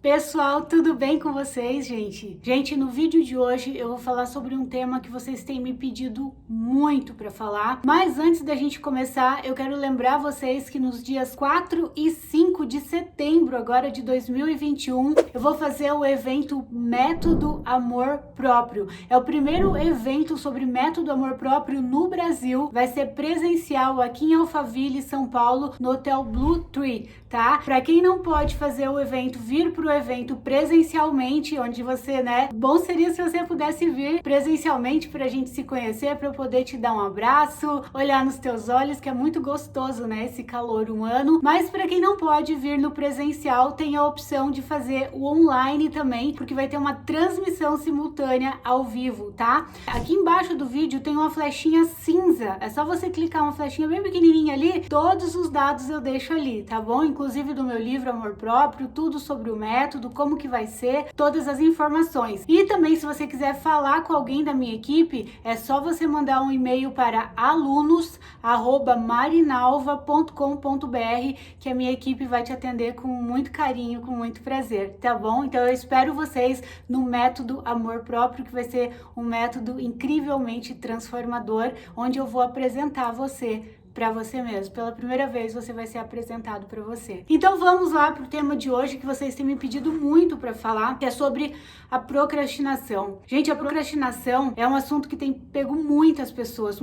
Pessoal, tudo bem com vocês, gente? Gente, no vídeo de hoje eu vou falar sobre um tema que vocês têm me pedido muito para falar. Mas antes da gente começar, eu quero lembrar vocês que nos dias 4 e 5 de setembro, agora de 2021, eu vou fazer o evento Método Amor Próprio. É o primeiro evento sobre método amor próprio no Brasil. Vai ser presencial aqui em Alphaville, São Paulo, no Hotel Blue Tree, tá? Para quem não pode fazer o evento, vir pro evento presencialmente, onde você, bom seria se você pudesse vir presencialmente pra gente se conhecer, pra eu poder te dar um abraço, olhar nos teus olhos, que é muito gostoso, né, esse calor humano. Mas pra quem não pode vir no presencial, tem a opção de fazer o online também, porque vai ter uma transmissão simultânea ao vivo, tá? Aqui embaixo do vídeo tem uma flechinha cinza, é só você clicar uma flechinha bem pequenininha ali, todos os dados eu deixo ali, tá bom? Inclusive do meu livro Amor Próprio, tudo sobre o método, como que vai ser, todas as informações. E também, se você quiser falar com alguém da minha equipe, é só você mandar um e-mail para alunos@marinalva.com.br, que a minha equipe vai te atender com muito carinho, com muito prazer, tá bom? Então eu espero vocês no método Amor Próprio, que vai ser um método incrivelmente transformador, onde eu vou apresentar você para você mesmo. Pela primeira vez você vai ser apresentado para você. Então vamos lá pro tema de hoje, que vocês têm me pedido muito para falar, que é sobre a procrastinação. Gente, a procrastinação é um assunto que tem pego muitas pessoas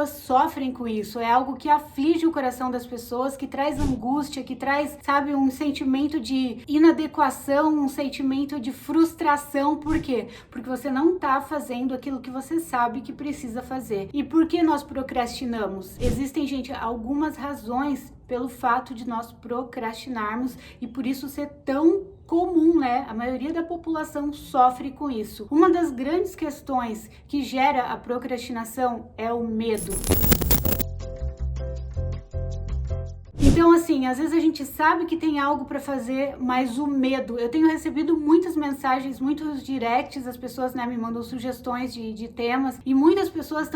sofrem com isso, é algo que aflige o coração das pessoas, que traz angústia, que traz, sabe, um sentimento de inadequação, um sentimento de frustração. Por quê? Porque você não tá fazendo aquilo que você sabe que precisa fazer. E por que nós procrastinamos? Existem, gente, algumas razões pelo fato de nós procrastinarmos e por isso ser tão comum, né? A maioria da população sofre com isso. Uma das grandes questões que gera a procrastinação é o medo. Então, assim, às vezes a gente sabe que tem algo para fazer, mas o medo. Eu tenho recebido muitas mensagens, muitos directs, as pessoas, me mandam sugestões de temas, e muitas pessoas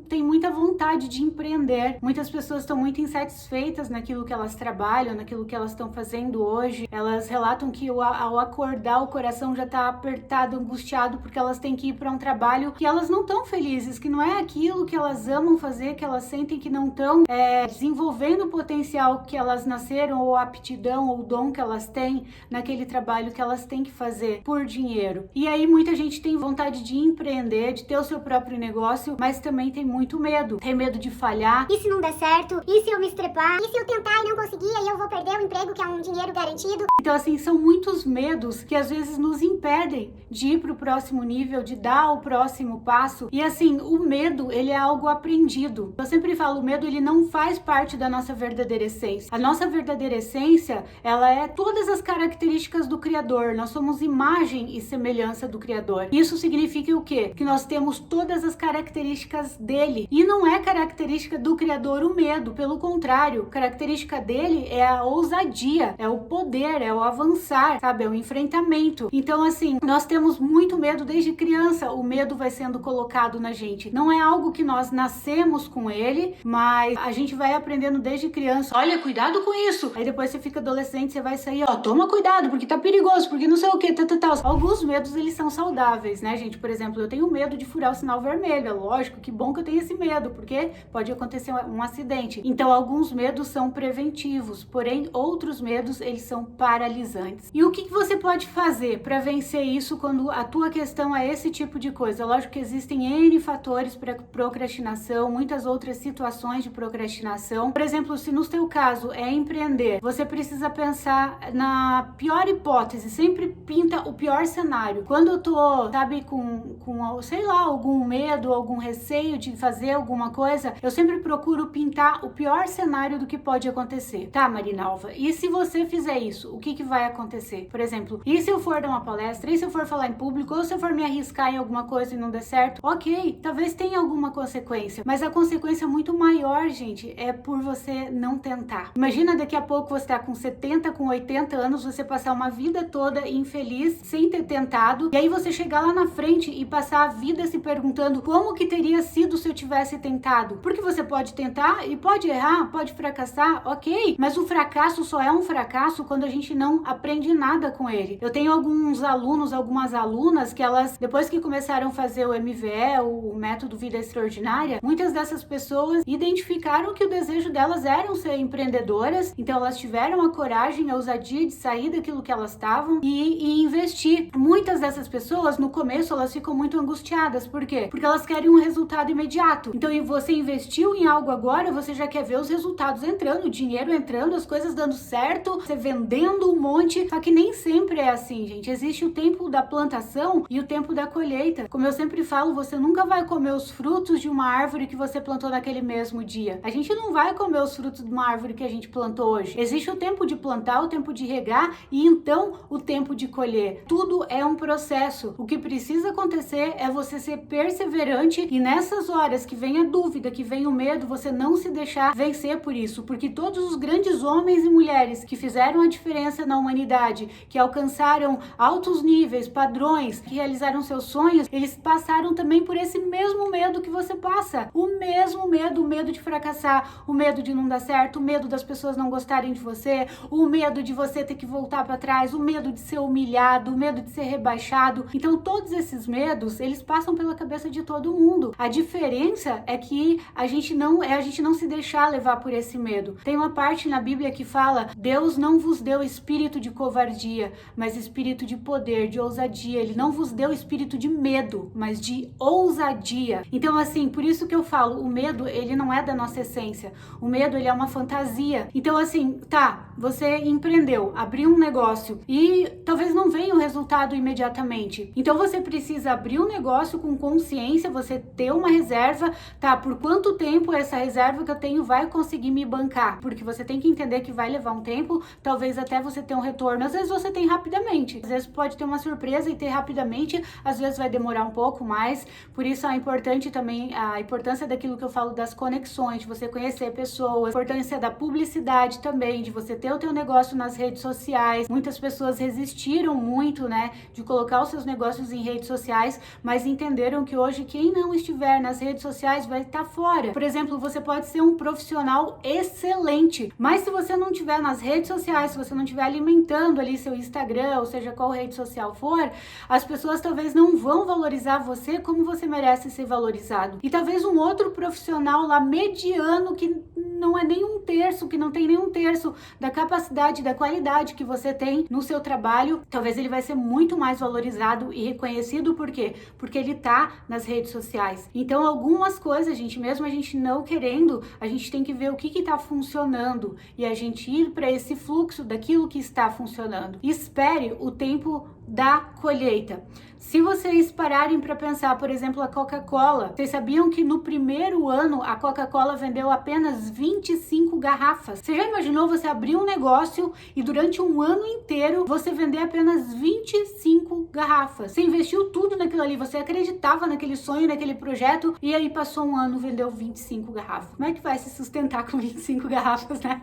têm muita vontade de empreender. Muitas pessoas estão muito insatisfeitas naquilo que elas trabalham, naquilo que elas estão fazendo hoje. Elas relatam que ao acordar o coração já tá apertado, angustiado, porque elas têm que ir para um trabalho que elas não estão felizes, que não é aquilo que elas amam fazer, que elas sentem que não estão desenvolvendo o potencial que elas nasceram, ou a aptidão ou o dom que elas têm naquele trabalho que elas têm que fazer por dinheiro. E aí muita gente tem vontade de empreender, de ter o seu próprio negócio, mas também tem muito medo. Tem medo de falhar. E se não der certo? E se eu me estrepar? E se eu tentar e não conseguir, aí eu vou perder o emprego, que é um dinheiro garantido? Então, assim, são muitos medos que às vezes nos impedem de ir para o próximo nível, de dar o próximo passo. E assim, o medo, ele é algo aprendido. Eu sempre falo, o medo, ele não faz parte da nossa verdadeira essência. A nossa verdadeira essência, ela é todas as características do Criador. Nós somos imagem e semelhança do Criador. Isso significa o quê? Que nós temos todas as características dele. E não é característica do Criador o medo. Pelo contrário, característica dele é a ousadia, é o poder, é o avançar, sabe? É o enfrentamento. Então, assim, nós temos muito medo desde criança. O medo vai sendo colocado na gente. Não é algo que nós nascemos com ele, mas a gente vai aprendendo desde criança. Olha, cuidado com isso. Aí depois você fica adolescente, você vai sair, toma cuidado, porque tá perigoso, porque não sei o que, tal. Alguns medos, eles são saudáveis, né, gente? Por exemplo, eu tenho medo de furar o sinal vermelho. É lógico, que bom que eu tenho esse medo, porque pode acontecer um acidente. Então, alguns medos são preventivos, porém, outros medos, eles são paralisantes. E o que você pode fazer para vencer isso quando a tua questão é esse tipo de coisa? Lógico que existem N fatores para procrastinação, muitas outras situações de procrastinação. Por exemplo, se no seu caso é empreender, você precisa pensar na pior hipótese, sempre pinta o pior cenário. Quando eu tô, sabe, com sei lá, algum medo, algum receio de fazer alguma coisa, eu sempre procuro pintar o pior cenário do que pode acontecer. Tá, Marinalva, e se você fizer isso, o que vai acontecer? Por exemplo, e se eu for dar uma palestra, e se eu for falar em público, ou se eu for me arriscar em alguma coisa e não der certo? Ok, talvez tenha alguma consequência, mas a consequência muito maior, gente, é por você não tentar tentar. Imagina daqui a pouco você tá com 70, com 80 anos, você passar uma vida toda infeliz, sem ter tentado, e aí você chegar lá na frente e passar a vida se perguntando como que teria sido se eu tivesse tentado. Porque você pode tentar e pode errar, pode fracassar, ok, mas o fracasso só é um fracasso quando a gente não aprende nada com ele. Eu tenho alguns alunos, algumas alunas que elas, depois que começaram a fazer o MVE, o método Vida Extraordinária, muitas dessas pessoas identificaram que o desejo delas era ser empreendedoras, então elas tiveram a coragem, a ousadia de sair daquilo que elas estavam e investir. Muitas dessas pessoas, no começo, elas ficam muito angustiadas. Por quê? Porque elas querem um resultado imediato. Então, você investiu em algo agora, você já quer ver os resultados entrando, o dinheiro entrando, as coisas dando certo, você vendendo um monte. Só que nem sempre é assim, gente. Existe o tempo da plantação e o tempo da colheita. Como eu sempre falo, você nunca vai comer os frutos de uma árvore que você plantou naquele mesmo dia. A gente não vai comer os frutos de uma árvore que a gente plantou hoje. Existe o tempo de plantar, o tempo de regar e então o tempo de colher. Tudo é um processo. O que precisa acontecer é você ser perseverante e nessas horas que vem a dúvida, que vem o medo, você não se deixar vencer por isso, porque todos os grandes homens e mulheres que fizeram a diferença na humanidade, que alcançaram altos níveis, padrões, que realizaram seus sonhos, eles passaram também por esse mesmo medo que você passa. O mesmo medo, o medo de fracassar, o medo de não dar certo, o medo das pessoas não gostarem de você, o medo de você ter que voltar para trás, o medo de ser humilhado, o medo de ser rebaixado. Então todos esses medos, eles passam pela cabeça de todo mundo. A diferença é que a gente não se deixar levar por esse medo. Tem uma parte na Bíblia que fala: Deus não vos deu espírito de covardia, mas espírito de poder, de ousadia. Ele não vos deu espírito de medo, mas de ousadia. Então assim, por isso que eu falo, o medo, ele não é da nossa essência. O medo, ele é uma fantasia. Então assim, tá, você empreendeu, abriu um negócio e talvez não venha o resultado imediatamente. Então você precisa abrir um negócio com consciência, você ter uma reserva, tá? Por quanto tempo essa reserva que eu tenho vai conseguir me bancar? Porque você tem que entender que vai levar um tempo, talvez até você ter um retorno. Às vezes você tem rapidamente, às vezes pode ter uma surpresa e ter rapidamente, às vezes vai demorar um pouco mais. Por isso é importante também a importância daquilo que eu falo das conexões, de você conhecer pessoas, a importância da publicidade também, de você ter o teu negócio nas redes sociais. Muitas pessoas resistiram muito, né, de colocar os seus negócios em redes sociais, mas entenderam que hoje quem não estiver nas redes sociais vai estar fora. Por exemplo, você pode ser um profissional excelente, mas se você não estiver nas redes sociais, se você não estiver alimentando ali seu Instagram, ou seja, qual rede social for, as pessoas talvez não vão valorizar você como você merece ser valorizado. E talvez um outro profissional lá mediano que não é nem um terço, que não tem nem um terço da capacidade, da qualidade que você tem no seu trabalho, talvez ele vai ser muito mais valorizado e reconhecido. Por quê? Porque ele tá nas redes sociais. Então algumas coisas, gente, mesmo a gente não querendo, a gente tem que ver o que tá funcionando e a gente ir para esse fluxo daquilo que está funcionando. Espere o tempo da colheita. Se vocês pararem para pensar, por exemplo, a Coca-Cola, vocês sabiam que no primeiro ano a Coca-Cola vendeu apenas 25 garrafas? Você já imaginou você abrir um negócio e durante um ano inteiro você vender apenas 25 garrafas? Você investiu tudo naquilo ali, você acreditava naquele sonho, naquele projeto e aí passou um ano, vendeu 25 garrafas. Como é que vai se sustentar com 25 garrafas, né?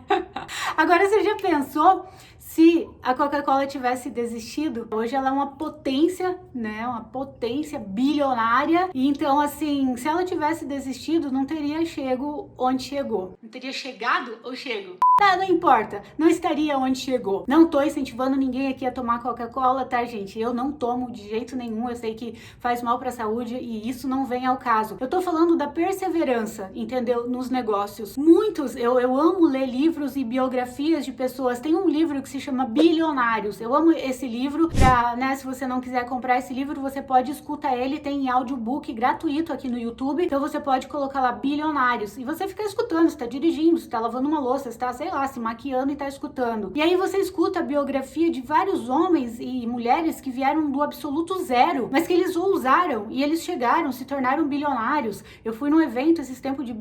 Agora você já pensou se a Coca-Cola tivesse desistido? Hoje ela é uma potência, né? Uma potência bilionária. E então, assim, se ela tivesse desistido, não teria chego onde chegou. Não teria chegado ou chego? Não importa, não estaria onde chegou. Não tô incentivando ninguém aqui a tomar Coca-Cola, tá, gente? Eu não tomo de jeito nenhum, eu sei que faz mal pra saúde e isso não vem ao caso. Eu tô falando da perseverança, entendeu? Nos negócios. Muitos, eu amo ler livros e biografias de pessoas. Tem um livro que se chama Bilionários. Eu amo esse livro, né, se você não quiser comprar esse livro, você pode escutar ele, tem em audiobook gratuito aqui no YouTube, então você pode colocar lá Bilionários, e você fica escutando, você tá dirigindo, você tá lavando uma louça, você tá, sei lá, se maquiando e tá escutando. E aí você escuta a biografia de vários homens e mulheres que vieram do absoluto zero, mas que eles ousaram, e eles chegaram, se tornaram bilionários. Eu fui num evento esses tempos de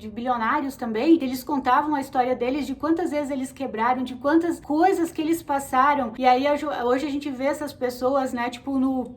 bilionários também, eles contavam a história deles, de quantas vezes eles quebraram, de quantas coisas que eles passaram, e aí hoje a gente vê essas pessoas, né, tipo, no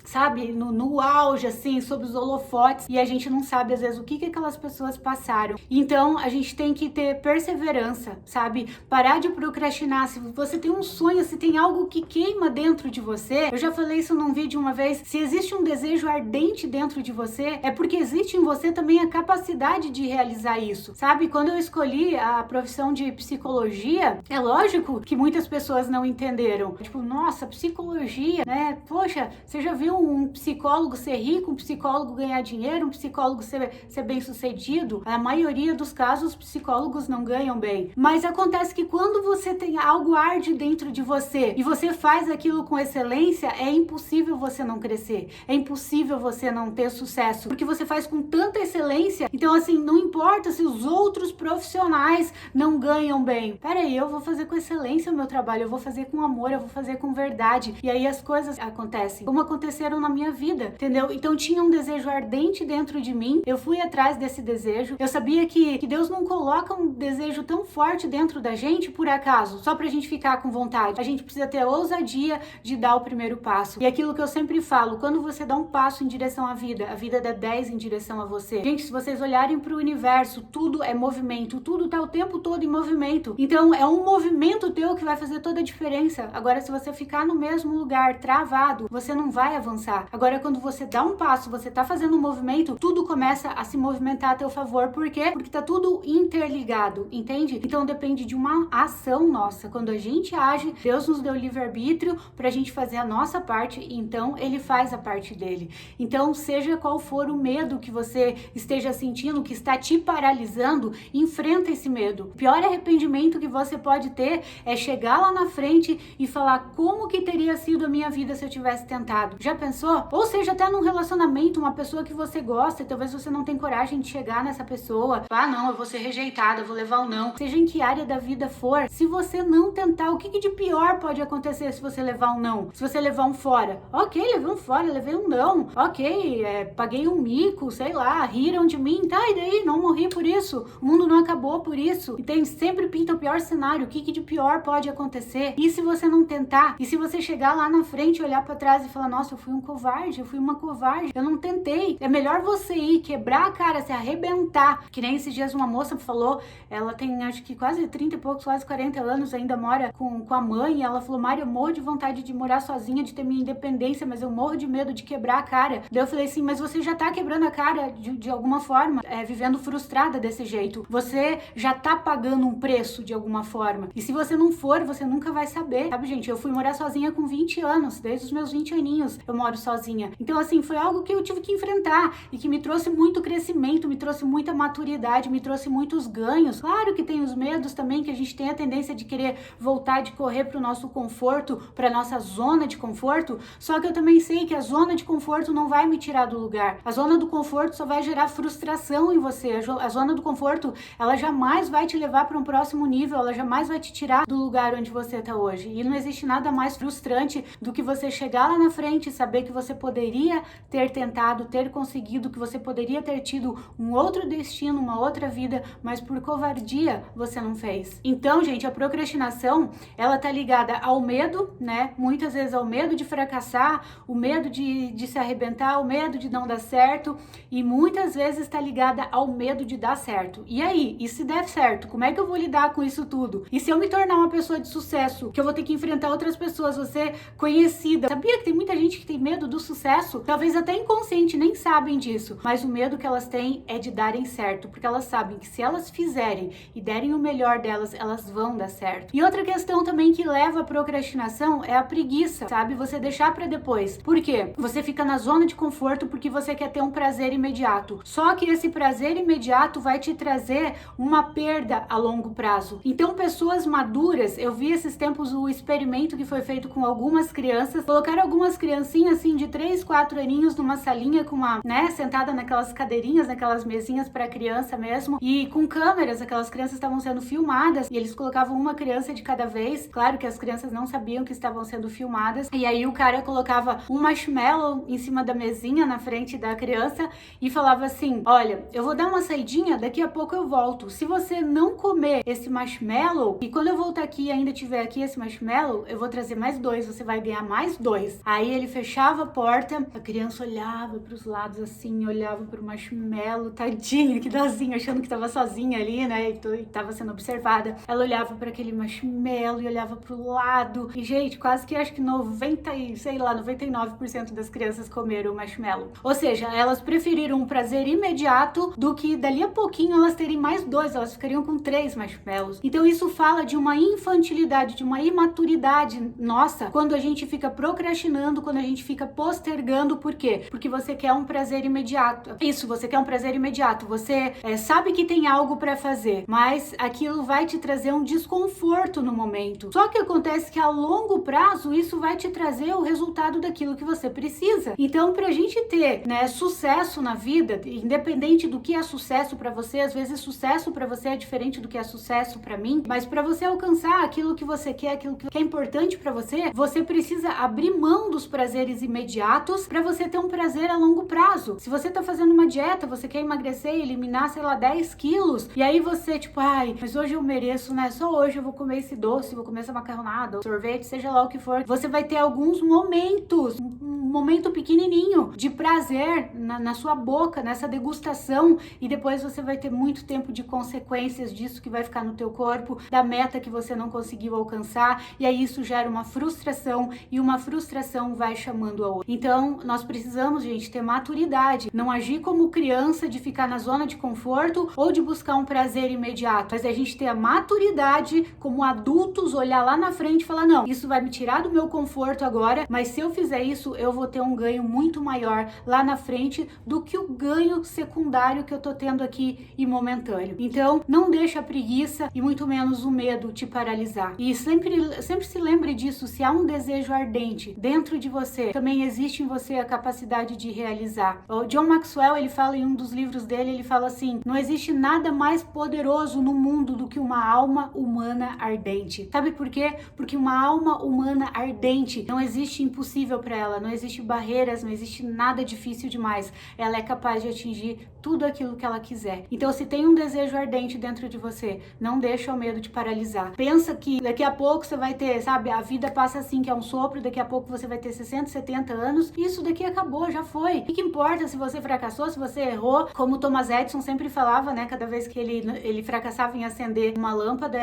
auge, assim, sob os holofotes, e a gente não sabe, às vezes, o que aquelas pessoas passaram. Então, a gente tem que ter ter perseverança, sabe? Parar de procrastinar. Se você tem um sonho, se tem algo que queima dentro de você, eu já falei isso num vídeo uma vez, se existe um desejo ardente dentro de você, é porque existe em você também a capacidade de realizar isso, sabe? Quando eu escolhi a profissão de psicologia, é lógico que muitas pessoas não entenderam. Tipo, nossa, psicologia, né? Poxa, você já viu um psicólogo ser rico, um psicólogo ganhar dinheiro, um psicólogo ser bem-sucedido? A maioria dos casos, psicólogos não ganham bem. Mas acontece que quando você tem algo arde dentro de você e você faz aquilo com excelência, é impossível você não crescer. É impossível você não ter sucesso, porque você faz com tanta excelência. Então, assim, não importa se os outros profissionais não ganham bem. Peraí, eu vou fazer com excelência o meu trabalho, eu vou fazer com amor, eu vou fazer com verdade. E aí as coisas acontecem, como aconteceram na minha vida, entendeu? Então tinha um desejo ardente dentro de mim, eu fui atrás desse desejo. Eu sabia que Deus não coloca um desejo tão forte dentro da gente por acaso, só pra gente ficar com vontade. A gente precisa ter a ousadia de dar o primeiro passo. E aquilo que eu sempre falo, quando você dá um passo em direção à vida, a vida dá 10 em direção a você. Gente, se vocês olharem pro universo, tudo é movimento, tudo tá o tempo todo em movimento. Então é um movimento teu que vai fazer toda a diferença. Agora, se você ficar no mesmo lugar, travado, você não vai avançar. Agora, quando você dá um passo, você tá fazendo um movimento, tudo começa a se movimentar a teu favor. Por quê? Porque tá tudo interligado, entende? Então depende de uma ação nossa. Quando a gente age, Deus nos deu livre-arbítrio pra gente fazer a nossa parte, então Ele faz a parte dele. Então, seja qual for o medo que você esteja sentindo, que está te paralisando, enfrenta esse medo. O pior arrependimento que você pode ter é chegar lá na frente e falar como que teria sido a minha vida se eu tivesse tentado. Já pensou? Ou seja, até num relacionamento, uma pessoa que você gosta e talvez você não tenha coragem de chegar nessa pessoa. Ah, não, eu vou ser rejeitada, eu vou levar um não. Seja em que área da vida for, se você não tentar, o que de pior pode acontecer se você levar um não? Se você levar um fora? Ok, levei um fora, levei um não. Ok, paguei um mico, sei lá, riram de mim. Tá, e daí? Não morri por isso. O mundo não acabou por isso. E sempre pinta o pior cenário. O que de pior pode acontecer? E se você não tentar? E se você chegar lá na frente, olhar pra trás e falar, nossa, eu fui um covarde, eu fui uma covarde, eu não tentei. É melhor você ir, quebrar a cara, se arrebentar. Que nem esses dias uma moça falou, ela tem acho que quase 30 e poucos, quase 40 anos, ainda mora com a mãe, e ela falou, Mari, eu morro de vontade de morar sozinha, de ter minha independência, mas eu morro de medo de quebrar a cara. Daí eu falei assim, mas você já tá quebrando a cara de alguma forma, vivendo frustrada desse jeito. Você já tá pagando um preço de alguma forma. E se você não for, você nunca vai saber. Sabe, gente, eu fui morar sozinha com 20 anos, desde os meus 20 aninhos eu moro sozinha. Então, assim, foi algo que eu tive que enfrentar e que me trouxe muito crescimento, me trouxe muita maturidade, me trouxe muitos ganhos. Claro que tem os medos também, que a gente tem a tendência de querer voltar, de correr pro nosso conforto, pra nossa zona de conforto, só que eu também sei que a zona de conforto não vai me tirar do lugar. A zona do conforto só vai gerar frustração em você. A zona do conforto, ela jamais vai te levar para um próximo nível, ela jamais vai te tirar do lugar onde você tá hoje. E não existe nada mais frustrante do que você chegar lá na frente e saber que você poderia ter tentado, ter conseguido, que você poderia ter tido um outro destino, uma outra vida, mas por covardia você não fez. Então, gente, a procrastinação, ela tá ligada ao medo, né? Muitas vezes ao medo de fracassar, o medo de se arrebentar, o medo de não dar certo, e muitas vezes está ligada ao medo de dar certo. E aí, e se der certo, como é que eu vou lidar com isso tudo? E se eu me tornar uma pessoa de sucesso, que eu vou ter que enfrentar outras pessoas, vou ser conhecida? Sabia que tem muita gente que tem medo do sucesso? Talvez até inconsciente, nem sabem disso, mas o medo que elas têm é de darem certo, porque elas sabem que se elas fizerem e derem o melhor delas, elas vão dar certo. E outra questão também que leva à procrastinação é a preguiça, sabe? Você deixar pra depois. Por quê? Você fica na zona de conforto porque você quer ter um prazer imediato. Só que esse prazer imediato vai te trazer uma perda a longo prazo. Então, pessoas maduras, eu vi esses tempos o experimento que foi feito com algumas crianças, colocaram algumas criancinhas assim de 3, 4 aninhos numa salinha com uma, né, sentada naquelas cadeirinhas, naquelas mesinhas para criança mesmo, e com câmeras, aquelas crianças estavam sendo filmadas, e eles colocavam uma criança de cada vez. Claro que as crianças não sabiam que estavam sendo filmadas, e aí o cara colocava um marshmallow em cima da mesinha na frente da criança e falava assim, olha, eu vou dar uma saidinha, daqui a pouco eu volto. Se você não comer esse marshmallow, e quando eu voltar aqui e ainda tiver aqui esse marshmallow, eu vou trazer mais 2, você vai ganhar mais 2. Aí ele fechava a porta, a criança olhava pros lados assim, olhava pro marshmallow, tadinha, que dozinha, achando que tava sozinha ali. ali, né, e tava sendo observada, ela olhava para aquele marshmallow e olhava pro lado. E, gente, quase que acho que 99% das crianças comeram o marshmallow. Ou seja, elas preferiram um prazer imediato do que dali a pouquinho elas terem mais 2, elas ficariam com 3 marshmallows. Então isso fala de uma infantilidade, de uma imaturidade nossa, quando a gente fica procrastinando, quando a gente fica postergando. Por quê? Porque você quer um prazer imediato. Isso, você quer um prazer imediato. Você sabe que tem algo para fazer, mas aquilo vai te trazer um desconforto no momento. Só que acontece que a longo prazo isso vai te trazer o resultado daquilo que você precisa. Então, pra gente ter, né, sucesso na vida, independente do que é sucesso para você, às vezes sucesso para você é diferente do que é sucesso para mim, mas para você alcançar aquilo que você quer, aquilo que é importante para você, você precisa abrir mão dos prazeres imediatos para você ter um prazer a longo prazo. Se você tá fazendo uma dieta, você quer emagrecer e eliminar, sei lá, 10 quilos, e aí você, tipo, ai, mas hoje eu mereço, né? Só hoje eu vou comer esse doce, vou comer essa macarronada, sorvete, seja lá o que for. Você vai ter alguns momentos, um momento pequenininho de prazer na sua boca, nessa degustação, e depois você vai ter muito tempo de consequências disso que vai ficar no teu corpo, da meta que você não conseguiu alcançar, e aí isso gera uma frustração, e uma frustração vai chamando a outra. Então, nós precisamos, gente, ter maturidade, não agir como criança de ficar na zona de conforto ou de buscar um prazer imediato, mas a gente ter a maturidade como adultos, olhar lá na frente e falar, não, isso vai me tirar do meu conforto agora, mas se eu fizer isso, eu vou ter um ganho muito maior lá na frente do que o ganho secundário que eu tô tendo aqui e momentâneo. Então, não deixa a preguiça e muito menos o medo te paralisar. E sempre se lembre disso, se há um desejo ardente dentro de você, também existe em você a capacidade de realizar. O John Maxwell, ele fala em um dos livros dele, ele fala assim, não existe nada mais poderoso no mundo do que uma alma humana ardente. Sabe por quê? Porque uma alma humana ardente, não existe impossível para ela, não existe barreiras, não existe nada difícil demais. Ela é capaz de atingir tudo aquilo que ela quiser. Então, se tem um desejo ardente dentro de você, não deixa o medo te paralisar. Pensa que daqui a pouco você vai ter, sabe, a vida passa assim, que é um sopro, daqui a pouco você vai ter 60, 70 anos, e isso daqui acabou, já foi. O que importa se você fracassou, se você errou? Como Thomas Edison sempre falava, né, cada vez que ele fracassava em acender uma lâmpada,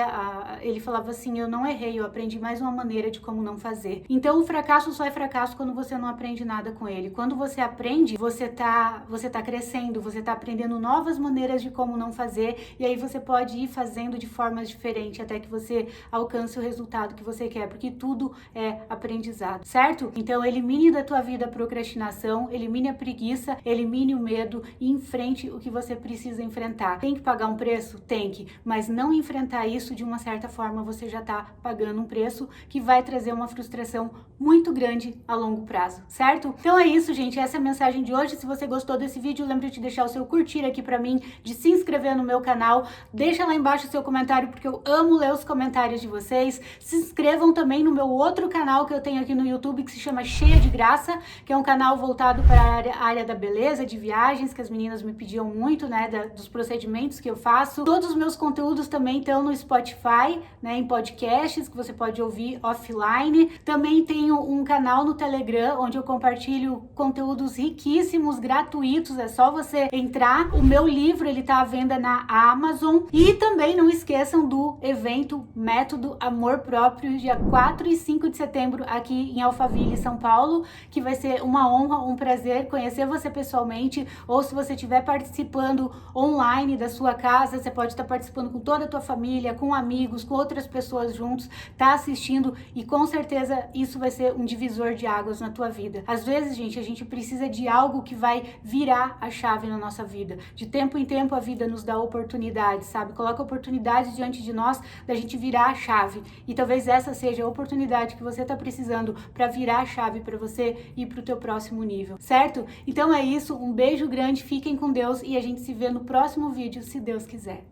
ele falava assim, eu não errei, eu aprendi mais uma maneira de como não fazer. Então, o fracasso só é fracasso quando você não aprende nada com ele. Quando você aprende, você tá crescendo, você tá aprendendo novas maneiras de como não fazer, e aí você pode ir fazendo de formas diferentes até que você alcance o resultado que você quer, porque tudo é aprendizado, certo? Então, elimine da tua vida a procrastinação, elimine a preguiça, elimine o medo e enfrente o que você precisa enfrentar. Tem que pagar um preço? Tem que, mas não enfrentar isso de uma certa forma, você já tá pagando um preço que vai trazer uma frustração muito grande a longo prazo, certo? Então é isso, gente, essa é a mensagem de hoje. Se você gostou desse vídeo, lembre de deixar o seu curtir aqui pra mim, de se inscrever no meu canal, deixa lá embaixo o seu comentário, porque eu amo ler os comentários de vocês. Se inscrevam também no meu outro canal que eu tenho aqui no YouTube, que se chama Cheia de Graça, que é um canal voltado para a área da beleza, de viagens, que as meninas me pediam muito, né, dos procedimentos que eu faço. Todos os meus conteúdos também estão no Spotify, né, em podcasts, que você pode ouvir offline. Também tenho um canal no Telegram, onde eu compartilho conteúdos riquíssimos, gratuitos, é só você entrar. O meu livro, ele tá à venda na Amazon. E também não esqueçam do evento Método Amor Próprio, dia 4 e 5 de setembro, aqui em Alphaville, São Paulo, que vai ser uma honra, um prazer conhecer você pessoalmente, ou se você estiver participando online da sua casa, você pode estar participando com toda a tua família, com amigos, com outras pessoas juntos, tá assistindo, e com certeza isso vai ser um divisor de águas na tua vida. Às vezes, gente, a gente precisa de algo que vai virar a chave na nossa vida. De tempo em tempo a vida nos dá oportunidades, sabe? Coloca oportunidades diante de nós da gente virar a chave. E talvez essa seja a oportunidade que você tá precisando para virar a chave para você ir pro teu próximo nível, certo? Então é isso, um beijo grande, fiquem com Deus e a gente se vê no próximo vídeo, se Deus quiser.